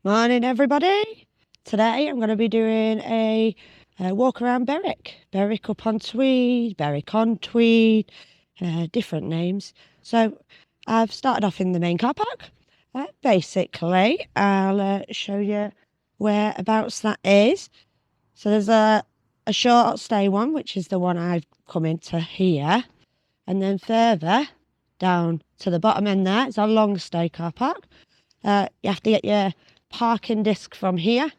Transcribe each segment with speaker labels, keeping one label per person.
Speaker 1: Morning everybody. Today I'm going to be doing a walk around Berwick-upon-Tweed, Berwick-on-Tweed, different names. So I've started off in the main car park. Basically, I'll show you whereabouts that is. So there's a short stay one, which is the one I've come into here. And then further down to the bottom end there, it's a long stay car park. You have to get your parking disc from here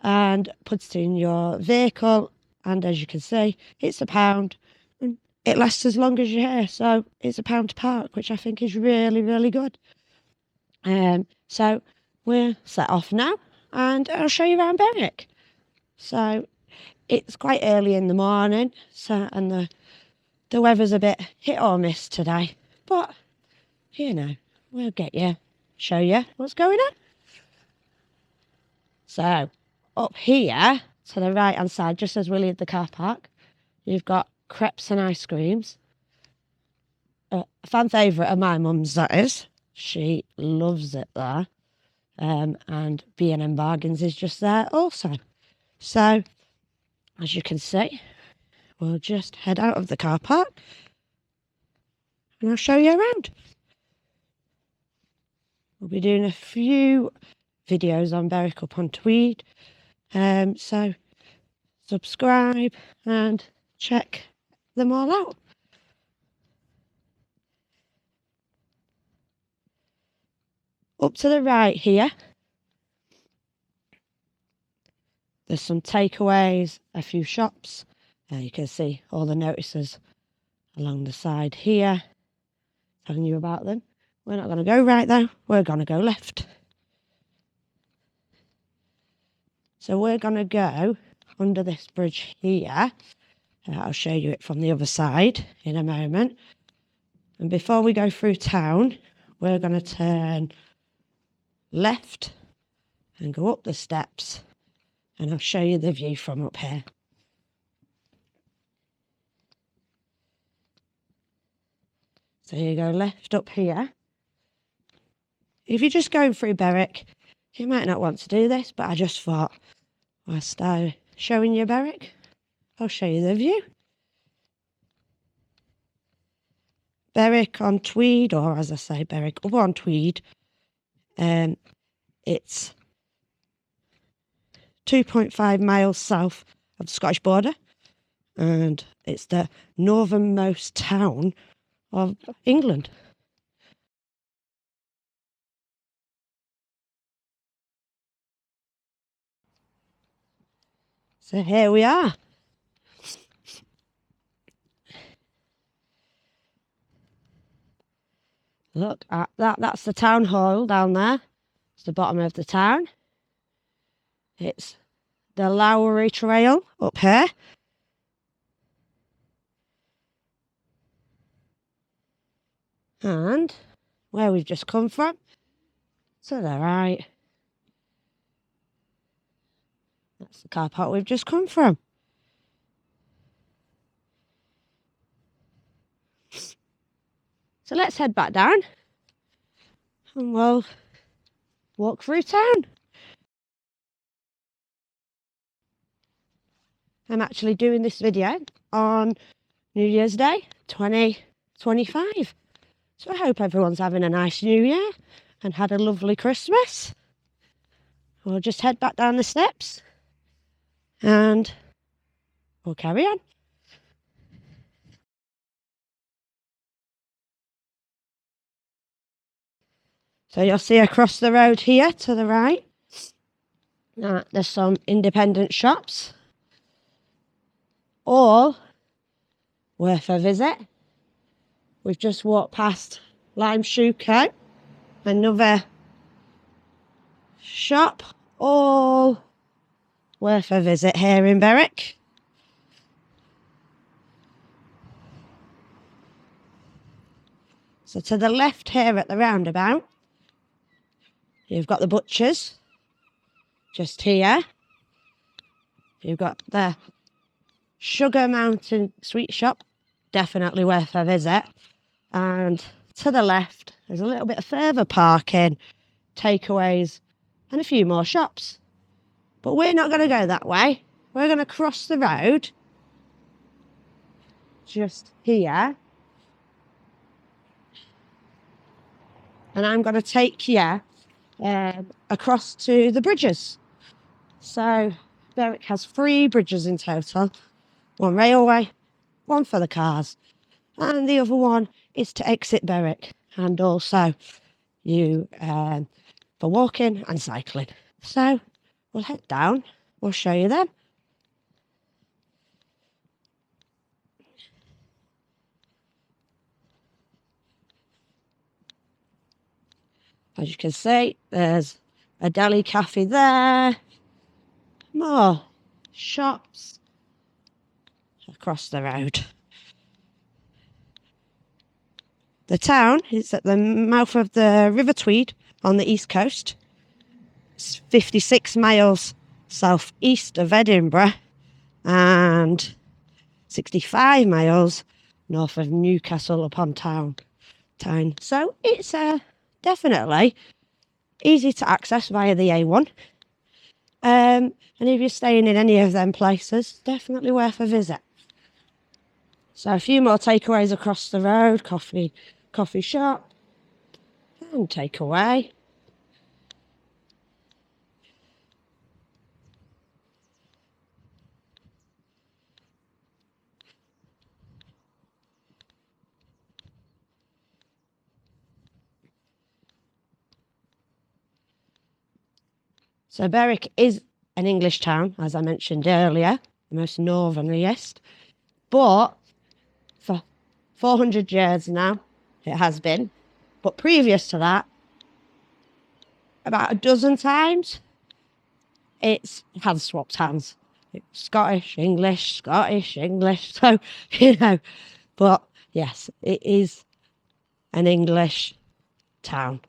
Speaker 1: and put it in your vehicle, and as you can see, it's £1 and it lasts as long as you're here, so it's £1 to park, which I think is really good. So we're set off now and I'll show you around Berwick. So it's quite early in the morning, so and the weather's a bit hit or miss today, but you know, we'll show you what's going on. So up here to the right hand side, just as we leave the car park, you've got crepes and ice creams. A fan favourite of my mum's, that is. She loves it there. And B&M Bargains is just there also. So as you can see, we'll just head out of the car park and I'll show you around. We'll be doing a few videos on Berwick-upon-Tweed, so subscribe and check them all out. Up to the right here, there's some takeaways, a few shops. You can see all the notices along the side here telling you about them. We're not going to go right though, we're going to go left. So we're going to go under this bridge here. I'll show you it from the other side in a moment. And before we go through town, we're going to turn left and go up the steps. And I'll show you the view from up here. So you go left up here. If you're just going through Berwick, you might not want to do this, but I just thought, whilst I'm showing you Berwick, I'll show you the view. Berwick-on-Tweed, or as I say, Berwick-upon-Tweed, it's 2.5 miles south of the Scottish border, and it's the northernmost town of England. So here we are. Look at that, that's the town hall down there. It's the bottom of the town. It's the Lowry Trail up here. And where we've just come from, to the right, that's the car park we've just come from. So let's head back down and we'll walk through town. I'm actually doing this video on New Year's Day 2025. So I hope everyone's having a nice New Year and had a lovely Christmas. We'll just head back down the steps and we'll carry on. So you'll see across the road here to the right, there's some independent shops, all worth a visit. We've just walked past Lime Shoe Co, another shop, all worth a visit here in Berwick. So to the left here at the roundabout, you've got the butchers, just here. You've got the Sugar Mountain Sweet Shop, definitely worth a visit. And to the left, there's a little bit of further parking, takeaways, and a few more shops. But we're not going to go that way. We're going to cross the road just here. And I'm going to take you across to the bridges. So Berwick has 3 bridges in total. One railway, one for the cars, and the other one is to exit Berwick, and also you for walking and cycling. So we'll head down, we'll show you them. As you can see, there's a deli cafe there, more shops across the road. The town is at the mouth of the River Tweed on the east coast. It's 56 miles southeast of Edinburgh and 65 miles north of Newcastle-upon-Tyne. So it's definitely easy to access via the A1. And if you're staying in any of them places, definitely worth a visit. So a few more takeaways across the road, coffee shop and takeaway. So Berwick is an English town, as I mentioned earlier, the most northernliest, but for 400 years now it has been. But previous to that, about a dozen times, it has swapped hands. It's Scottish, English, so, but yes, it is an English town,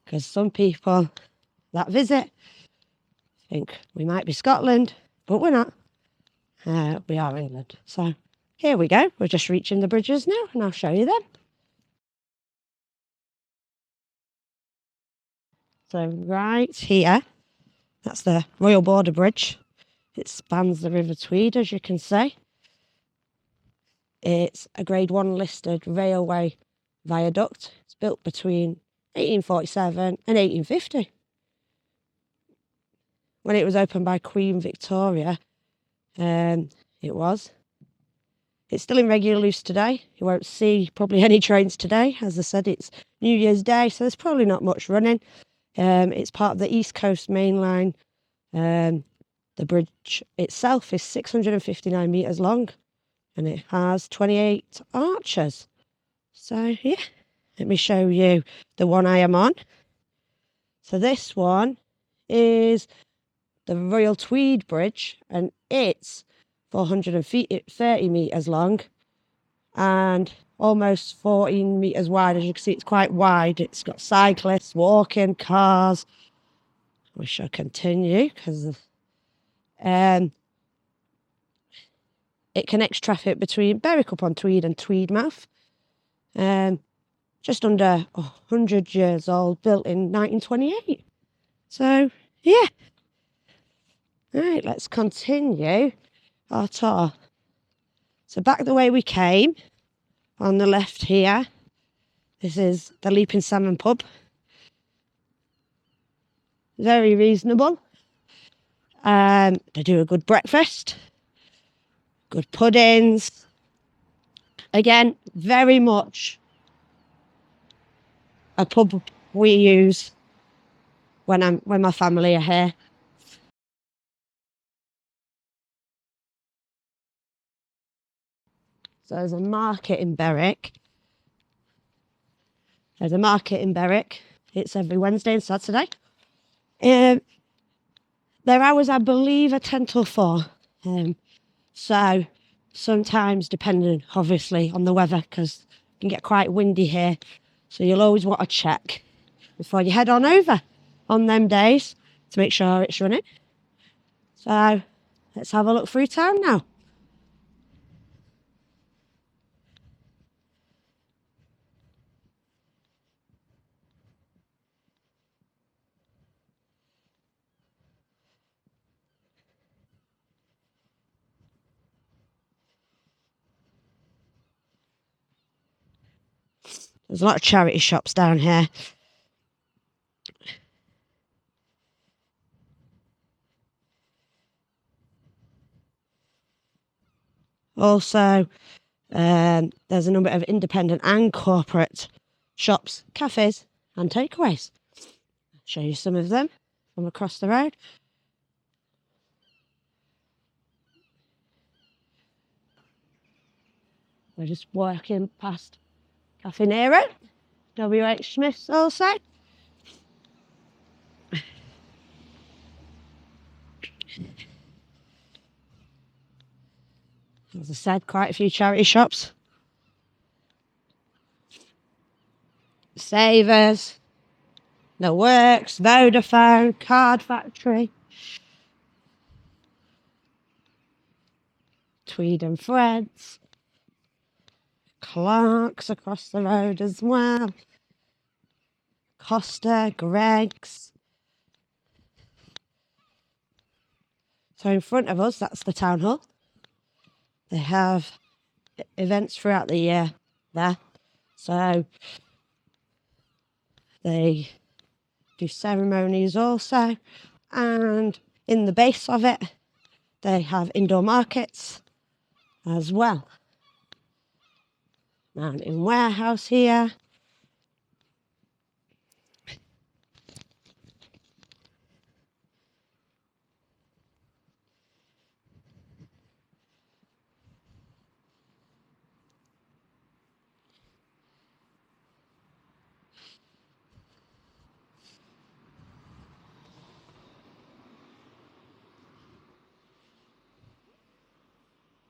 Speaker 1: because some people that visit think we might be Scotland, but we're not. We are England. So here we go. We're just reaching the bridges now, and I'll show you them. So right here, that's the Royal Border Bridge. It spans the River Tweed, as you can see. It's a Grade 1 listed railway viaduct. It's built between 1847 and 1850. When it was opened by Queen Victoria, it was. It's still in regular use today. You won't see probably any trains today. As I said, it's New Year's Day, so there's probably not much running. It's part of the East Coast Main Line. The bridge itself is 659 metres long, and it has 28 arches. So yeah, let me show you the one I am on. So this one is the Royal Tweed Bridge, and it's 430 metres long and almost 14 metres wide. As you can see, it's quite wide. It's got cyclists, walking, cars. We shall continue because it connects traffic between Berwick-upon-Tweed and Tweedmouth. Just under 100 years old, built in 1928. So, yeah. Right, let's continue our tour. So back the way we came, on the left here, this is the Leaping Salmon pub. Very reasonable. They do a good breakfast, good puddings. Again, very much a pub we use when my family are here. So there's a market in Berwick. It's every Wednesday and Saturday. Their hours, I believe, are 10 till 4. So sometimes, depending, obviously, on the weather, because it can get quite windy here. So you'll always want to check before you head on over on them days to make sure it's running. So let's have a look through town now. There's a lot of charity shops down here. Also, there's a number of independent and corporate shops, cafes and takeaways. I'll show you some of them from across the road. We're just walking past Cafe Nero, W.H. Smith's also. As I said, quite a few charity shops. Savers, The Works, Vodafone, Card Factory, Tweed and Threads, Clark's across the road as well, Costa, Greg's. So in front of us, that's the town hall. They have events throughout the year there. So they do ceremonies also. And in the base of it, they have indoor markets as well. Mountain Warehouse here.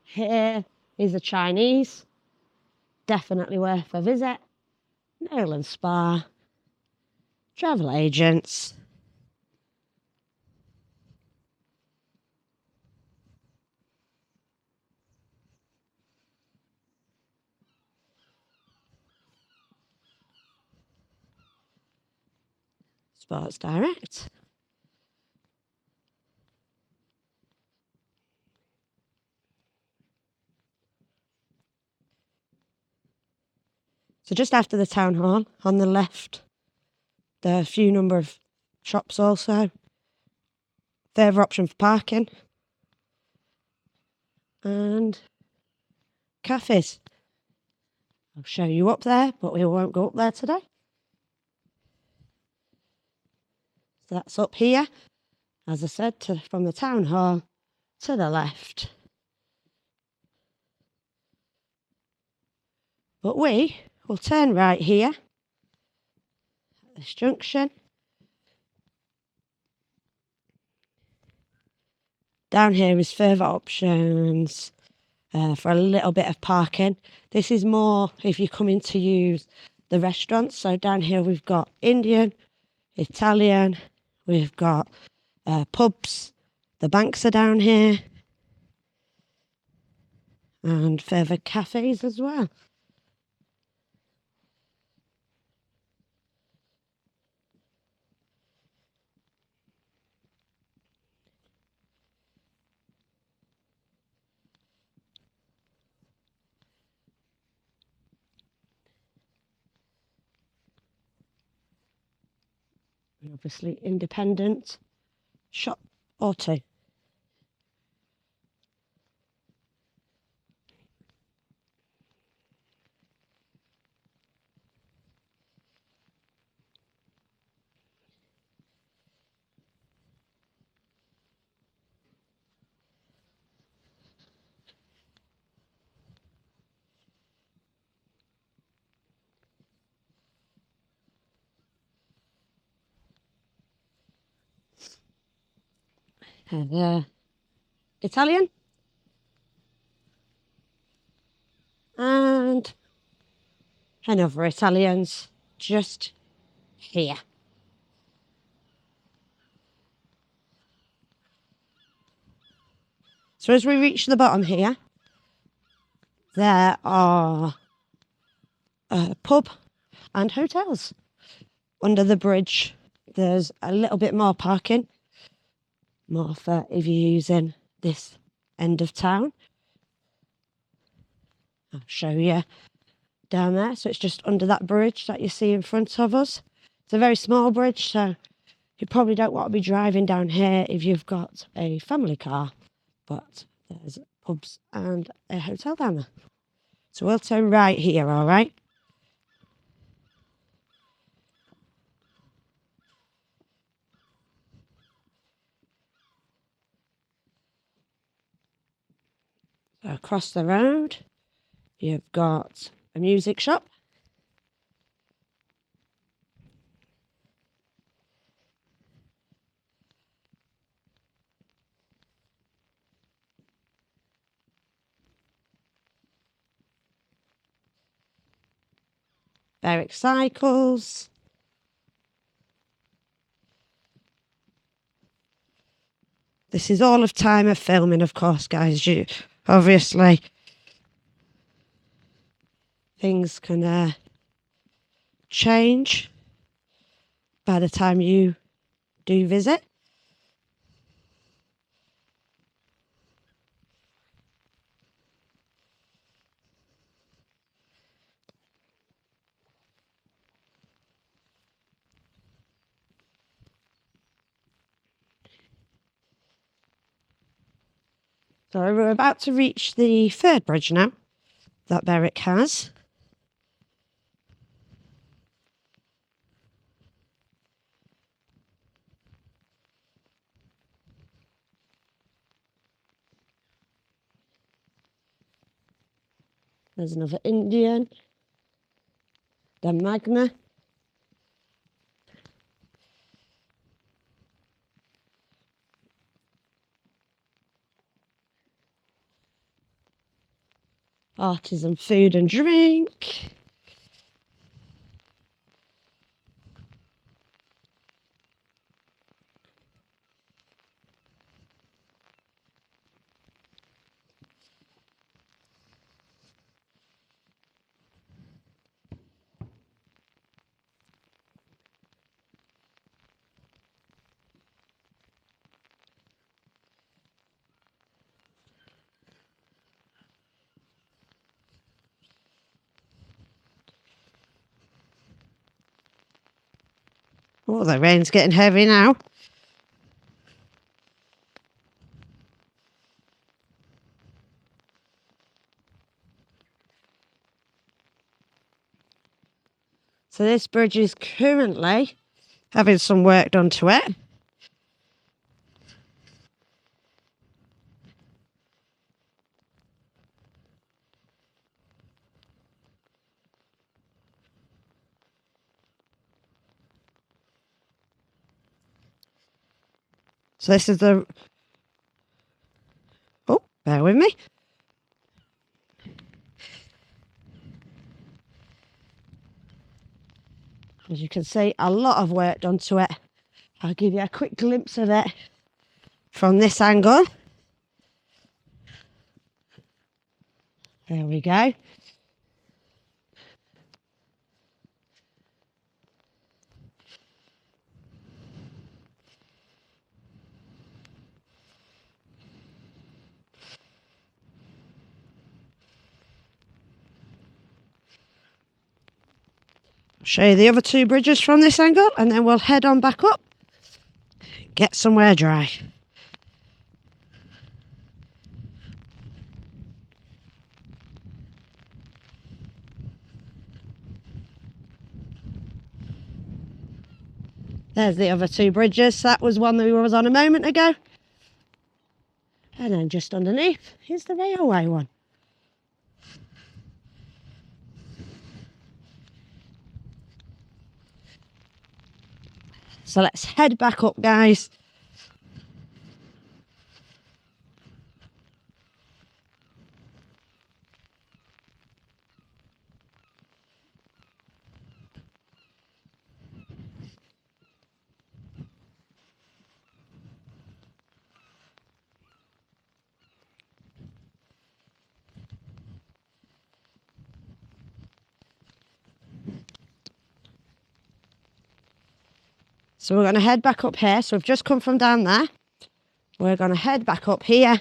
Speaker 1: Here is a Chinese, definitely worth a visit. Nail and Spa, travel agents. Sports Direct. So just after the town hall, on the left, there are a few number of shops also. Further option for parking. And cafes. I'll show you up there, but we won't go up there today. So that's up here, as I said, from the town hall to the left. But we will turn right here at this junction. Down here is further options for a little bit of parking. This is more if you're coming to use the restaurants. So down here we've got Indian, Italian, we've got pubs, the banks are down here, and further cafes as well. And obviously independent shop or two. Italian and another Italian's just here. So as we reach the bottom here, there are a pub and hotels. Under the bridge, there's a little bit more parking, more for if you're using this end of town. I'll show you down there. So it's just under that bridge that you see in front of us. It's a very small bridge, so you probably don't want to be driving down here if you've got a family car. But there's pubs and a hotel down there. So we'll turn right here, all right? So across the road, you've got a music shop. Berwick cycles. This is all of time of filming, of course, guys. You obviously things can change by the time you do visit. So we're about to reach the third bridge now that Berwick has. There's another Indian. The Magna. Artisan food and drink. Oh, the rain's getting heavy now. So this bridge is currently having some work done to it. So this is the... Oh, bear with me. As you can see, a lot of work done to it. I'll give you a quick glimpse of it from this angle. There we go. I'll show you the other two bridges from this angle and then we'll head on back up. Get somewhere dry. There's the other two bridges. That was one that we was on a moment ago. And then just underneath is the railway one. So let's head back up, guys. So we're going to head back up here. So we've just come from down there. We're going to head back up here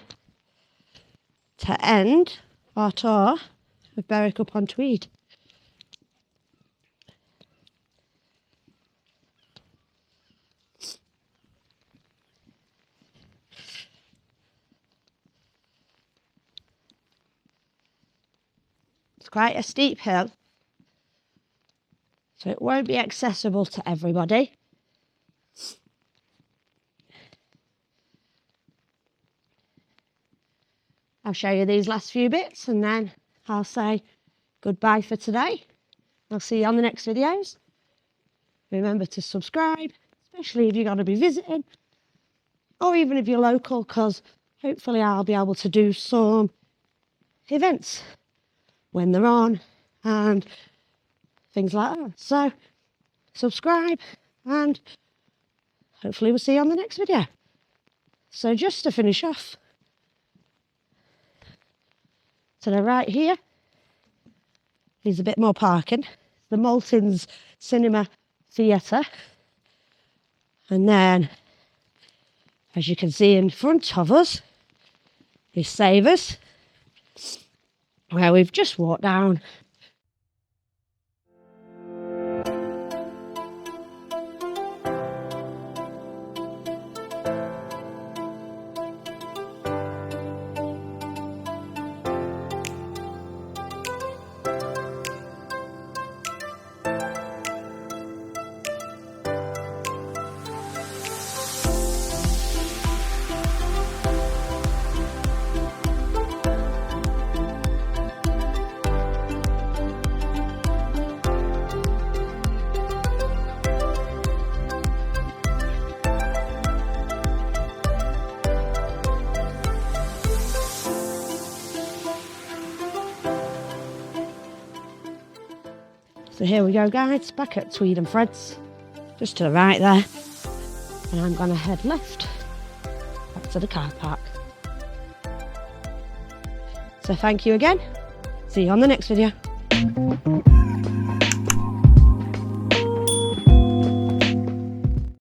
Speaker 1: to end our tour of Berwick-upon-Tweed. quite a steep hill, so it won't be accessible to everybody. I'll show you these last few bits and then I'll say goodbye for today. I'll see you on the next videos. Remember to subscribe, especially if you're going to be visiting, or even if you're local, because hopefully I'll be able to do some events when they're on and things like that. So subscribe and hopefully we'll see you on the next video. So just to finish off, to the right here is a bit more parking. The Maltings Cinema Theatre. And then, as you can see in front of us, is Savers, where we've just walked down. So here we go, guys, back at Tweed and Fred's, just to the right there. And I'm going to head left back to the car park. So thank you again. See you on the next video.